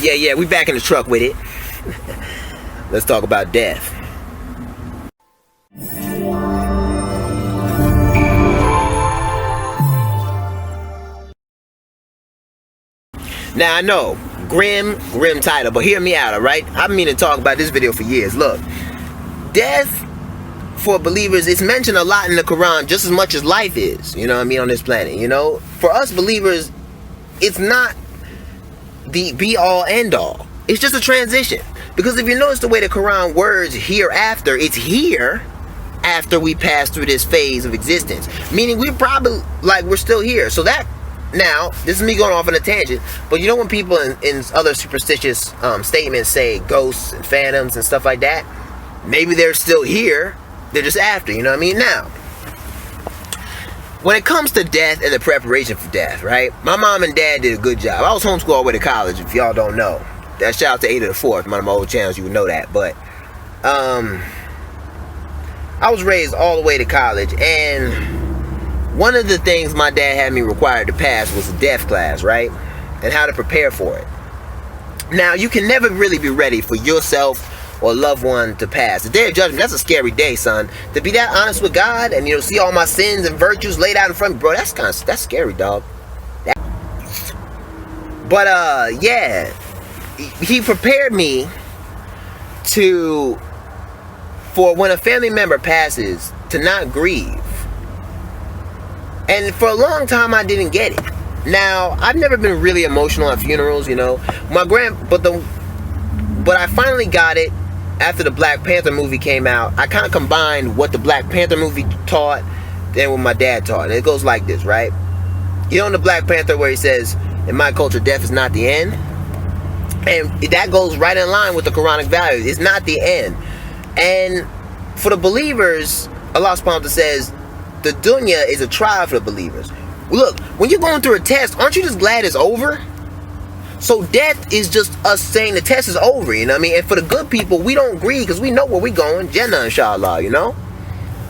Yeah, we back in the truck with it. Let's talk about death. Now I know, grim title, but hear me out, alright? I've been meaning to talk about this video for years. Look, death for believers is mentioned a lot in the Quran, just as much as life is, you know what I mean, on this planet, you know? For us believers, it's not the be-all, end-all. It's just a transition. Because if you notice the way the Quran words hereafter, it's here after we pass through this phase of existence. Meaning we're probably, like, we're still here. So that, now, this is me going off on a tangent, but you know when people in other superstitious statements say ghosts and phantoms and stuff like that? Maybe they're still here, they're just after, you know what I mean? Now, when it comes to death and the preparation for death, right? My mom and dad did a good job. I was homeschooled all the way to college, if y'all don't know. That shout out to 8 of the 4th, one of my old channels, you would know that. But I was raised all the way to college, and one of the things my dad had me required to pass was a death class, right? And how to prepare for it. Now, you can never really be ready for yourself or loved one to pass. The day of judgment, that's a scary day, son. To be that honest with God and, you know, see all my sins and virtues laid out in front of me, bro, that's scary, dog. But, yeah, he prepared me for when a family member passes, to not grieve. And for a long time, I didn't get it. Now, I've never been really emotional at funerals, you know. But I finally got it after the Black Panther movie came out. I kind of combined what the Black Panther movie taught and what my dad taught. And it goes like this, right? You know in the Black Panther where he says, in my culture, death is not the end? And that goes right in line with the Quranic values. It's not the end. And for the believers, Allah subhanahu wa ta'ala says, the dunya is a trial for the believers. Look, when you're going through a test, aren't you just glad it's over? So death is just us saying the test is over, you know what I mean? And for the good people, we don't grieve because we know where we're going. Jannah, inshallah, you know?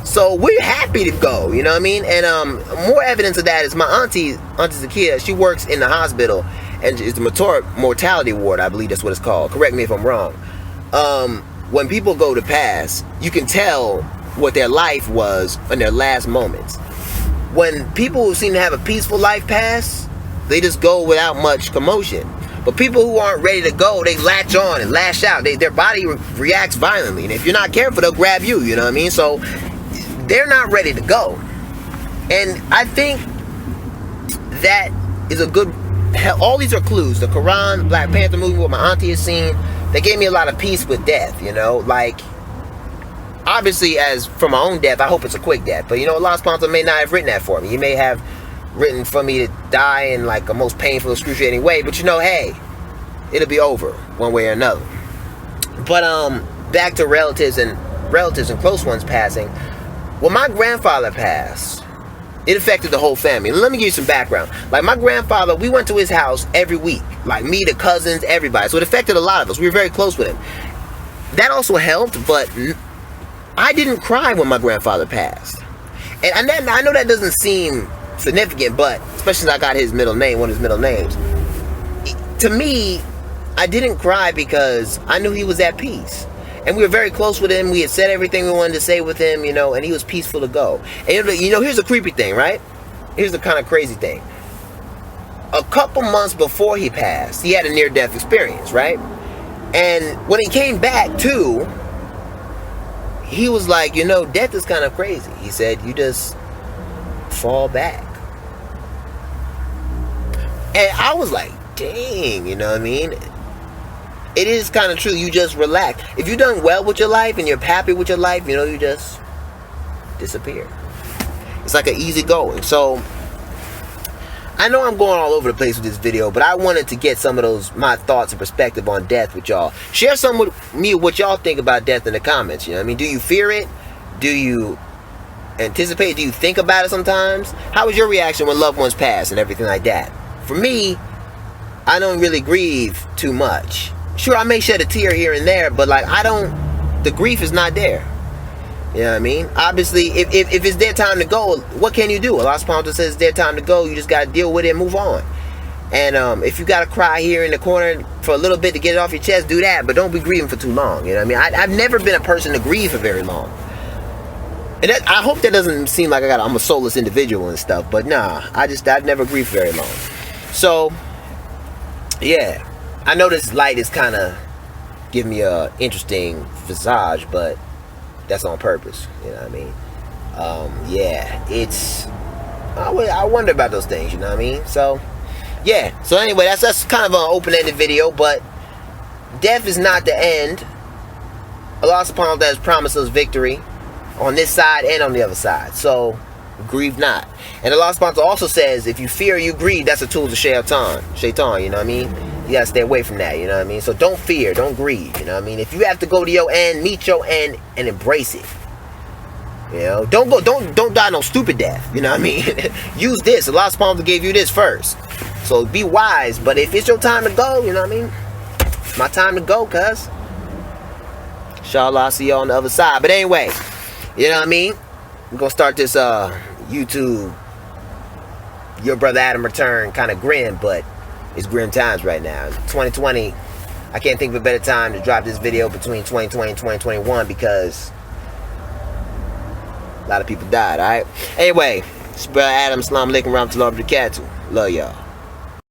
So we're happy to go, you know what I mean? And more evidence of that is my Auntie Zakia. She works in the hospital, and it's the mortality ward, I believe that's what it's called. Correct me if I'm wrong. When people go to pass, you can tell what their life was in their last moments. When people who seem to have a peaceful life pass, they just go without much commotion. But people who aren't ready to go, they latch on and lash out. Their body reacts violently. And if you're not careful, they'll grab you, you know what I mean? So they're not ready to go. And I think that is a good, all these are clues. The Quran, Black Panther movie, what my auntie has seen, they gave me a lot of peace with death, you know? Like, obviously, as for my own death, I hope it's a quick death. But, you know, Allah subhanahu wa ta'ala may not have written that for me. He may have written for me to die in, like, a most painful, excruciating way. But, you know, hey, it'll be over one way or another. But, back to relatives and close ones passing. When my grandfather passed, it affected the whole family. Let me give you some background. Like, my grandfather, we went to his house every week. Like, me, the cousins, everybody. So it affected a lot of us. We were very close with him. That also helped, but I didn't cry when my grandfather passed. And I know that doesn't seem significant, but especially since I got his middle name, one of his middle names. To me, I didn't cry because I knew he was at peace. And we were very close with him. We had said everything we wanted to say with him, you know, and he was peaceful to go. And, you know, here's the creepy thing, right? Here's the kind of crazy thing. A couple months before he passed, he had a near-death experience, right? And when he came back, too, he was like, you know, death is kind of crazy. He said, you just fall back. And I was like, dang, you know what I mean? It is kind of true. You just relax. If you've done well with your life and you're happy with your life, you know, you just disappear. It's like an easy going. So I know I'm going all over the place with this video, but I wanted to get some of my thoughts and perspective on death with y'all. Share some with me what y'all think about death in the comments. You know what I mean? Do you fear it? Do you anticipate? Do you think about it sometimes? How was your reaction when loved ones pass and everything like that? For me, I don't really grieve too much. Sure, I may shed a tear here and there, but like the grief is not there. You know what I mean? Obviously, if it's their time to go, what can you do? Allah subhanahu wa ta'ala says it's their time to go. You just got to deal with it and move on. And if you gotta cry here in the corner for a little bit to get it off your chest, do that. But don't be grieving for too long. You know what I mean? I've never been a person to grieve for very long. And I hope that doesn't seem like I'm a soulless individual and stuff. But nah, I've never grieved very long. So, yeah. I know this light is kind of giving me a interesting visage, but that's on purpose. You know what I mean? Yeah, it's... I wonder about those things, you know what I mean? So, yeah. So anyway, that's kind of an open-ended video, but death is not the end. Allah subhanahu wa ta'ala has promised us victory on this side and on the other side. So, grieve not. And Allah subhanahu wa ta'ala also says, if you fear or you grieve, that's a tool to shaitan, you know what I mean? You gotta stay away from that, you know what I mean? So don't fear, don't grieve, you know what I mean? If you have to go to your end, meet your end and embrace it. You know, don't die no stupid death. You know what I mean? Use this. Allah subhanahu wa ta'ala gave you this first. So be wise. But if it's your time to go, you know what I mean? It's my time to go, cuz. Inshallah, I'll see you on the other side. But anyway, you know what I mean? We're gonna start this YouTube Your Brother Adam Return kind of grim, but it's grim times right now. 2020, I can't think of a better time to drop this video between 2020 and 2021 because a lot of people died, alright? Anyway, it's Brother Adam, Assalamu alaikum, rahmatullahi wa barakatuh. Love y'all.